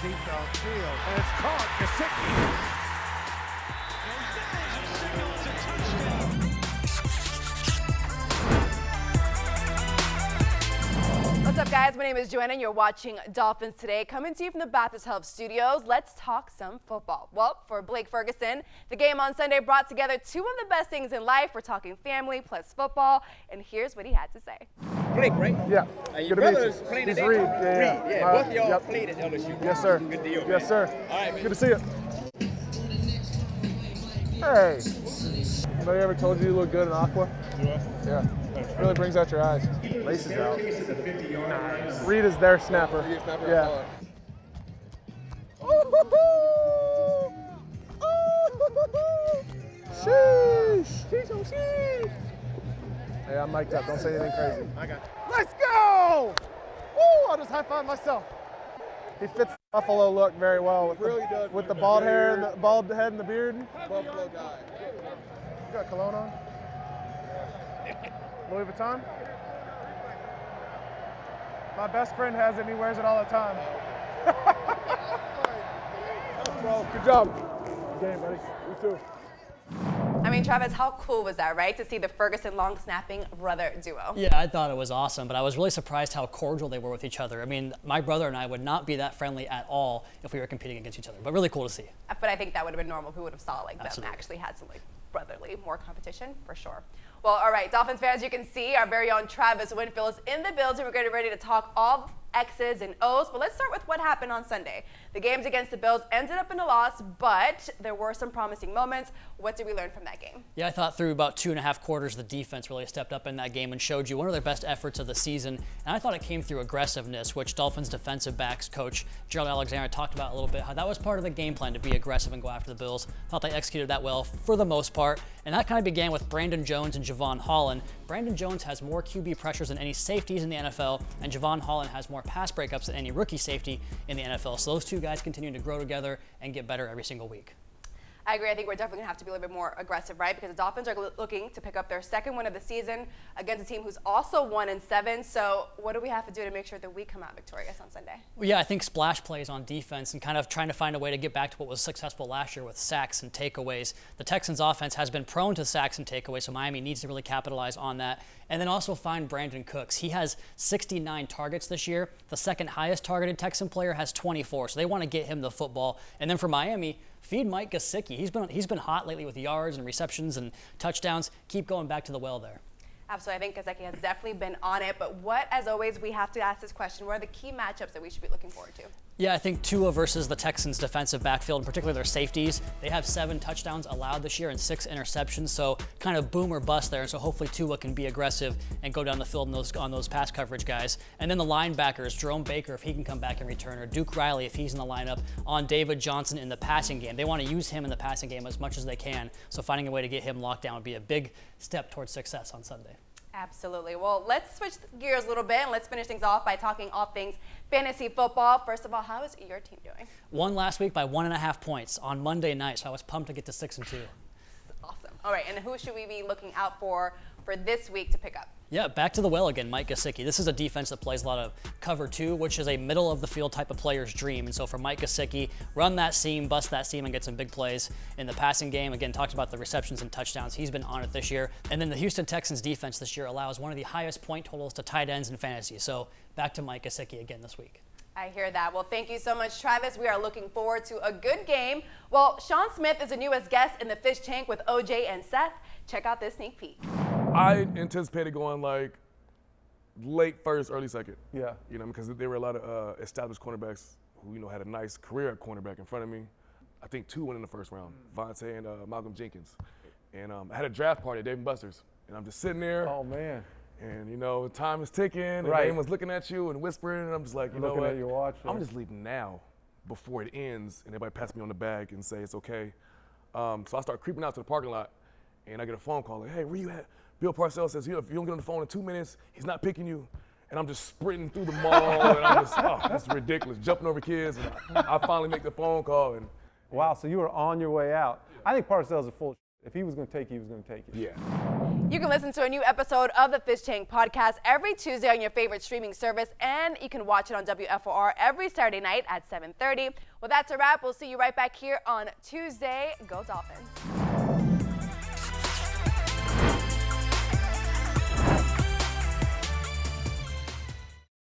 deep downfield, and it's caught. Gosicki. What's up, guys? My name is Joanna, and you're watching Dolphins Today. Coming to you from the Baptist Health Studios, let's talk some football. Well, for Blake Ferguson, the game on Sunday brought together two of the best things in life. We're talking family plus football, and here's what he had to say. Blake, right? Yeah. Your brother's playing He's today? Reed. Yeah. Both of y'all played at LSU. Yes, sir. Good deal, man. Yes, sir. All right, man. Good to see you. Hey. Anybody ever told you look good in aqua? Yeah. Really brings out your eyes. Laces out. Nice. Reed is their snapper. Yeah. Sheesh. Sheesh. Hey, I'm mic'd up. Don't say anything crazy. I got you. Let's go! Woo! I'll just high-five myself. He fits the Buffalo look very well with the bald hair and the bald head and the beard. Buffalo guy. You got cologne on? Louis Vuitton? My best friend has it and he wears it all the time. Bro, good job. Good game, buddy. You too. I mean, Travis, how cool was that, right? To see the Ferguson long snapping brother duo. Yeah, I thought it was awesome, but I was really surprised how cordial they were with each other. I mean, my brother and I would not be that friendly at all if we were competing against each other, but really cool to see. But I think that would have been normal if we would have saw like them actually had some like brotherly, more competition for sure. Well, all right, Dolphins fans, you can see our very own Travis Winfield is in the building. We're getting ready to talk all X's and O's, but let's start with what happened on Sunday. The games against the Bills ended up in a loss, but there were some promising moments. What did we learn from that game? Yeah, I thought through about 2.5 quarters, the defense really stepped up in that game and showed you one of their best efforts of the season. And I thought it came through aggressiveness, which Dolphins defensive backs coach Gerald Alexander talked about a little bit, how that was part of the game plan to be aggressive and go after the Bills. Thought they executed that well for the most part. And that kind of began with Brandon Jones and Javon Holland. Brandon Jones has more QB pressures than any safeties in the NFL, and Javon Holland has more pass breakups than any rookie safety in the NFL. So those two guys continue to grow together and get better every single week. I agree. I think we're definitely going to have to be a little bit more aggressive, right? Because the Dolphins are looking to pick up their second win of the season against a team who's also 1-7. So what do we have to do to make sure that we come out victorious on Sunday? Well, yeah, I think splash plays on defense and kind of trying to find a way to get back to what was successful last year with sacks and takeaways. The Texans offense has been prone to sacks and takeaways, so Miami needs to really capitalize on that. And then also find Brandon Cooks. He has 69 targets this year. The second highest targeted Texan player has 24, so they want to get him the football. And then for Miami, feed Mike Gosicki. He's been hot lately with yards and receptions and touchdowns. Keep going back to the well there. Absolutely. I think Gosicki has definitely been on it. But what, as always, we have to ask this question. What are the key matchups that we should be looking forward to? Yeah, I think Tua versus the Texans defensive backfield, in particular their safeties. They have 7 touchdowns allowed this year and 6 interceptions, so kind of boom or bust there. And so hopefully Tua can be aggressive and go down the field on those pass coverage guys. And then the linebackers, Jerome Baker, if he can come back and return, or Duke Riley, if he's in the lineup, on David Johnson in the passing game. They want to use him in the passing game as much as they can, so finding a way to get him locked down would be a big step towards success on Sunday. Absolutely. Well, let's switch gears a little bit and let's finish things off by talking all things fantasy football. First of all, how is your team doing? Won last week by 1.5 points on Monday night, so I was pumped to get to 6-2. Awesome. All right, and who should we be looking out for this week to pick up? Yeah, back to the well again, Mike Gosicki. This is a defense that plays a lot of cover 2, which is a middle of the field type of player's dream. And so for Mike Gosicki, run that seam, bust that seam, and get some big plays in the passing game. Again, talked about the receptions and touchdowns. He's been on it this year. And then the Houston Texans defense this year allows one of the highest point totals to tight ends in fantasy. So back to Mike Gosicki again this week. I hear that. Well, thank you so much, Travis. We are looking forward to a good game. Well, Sean Smith is the newest guest in the Fish Tank with OJ and Seth. Check out this sneak peek. I anticipated going like late first, early second. Yeah. You know, because there were a lot of established cornerbacks who, you know, had a nice career at cornerback in front of me. I think 2 went in the first round, Vontae and Malcolm Jenkins. And I had a draft party at Dave & Buster's, and I'm just sitting there. Oh, man. And, you know, time is ticking, and everyone's looking at you and whispering, and I'm just like, you know what? At your watch, I'm just leaving now before it ends, and everybody pats me on the back and say it's okay. So I start creeping out to the parking lot, and I get a phone call like, hey, where you at? Bill Parcells says, if you don't get on the phone in 2 minutes, he's not picking you. And I'm just sprinting through the mall, and I'm just, oh, that's ridiculous, jumping over kids. And I finally make the phone call. And wow, so you were on your way out. I think Parcells is full of shit. if he was going to take it, he was going to take it. Yeah. You can listen to a new episode of the Fish Tank podcast every Tuesday on your favorite streaming service, and you can watch it on WFOR every Saturday night at 7:30. Well, that's a wrap. We'll see you right back here on Tuesday. Go Dolphins.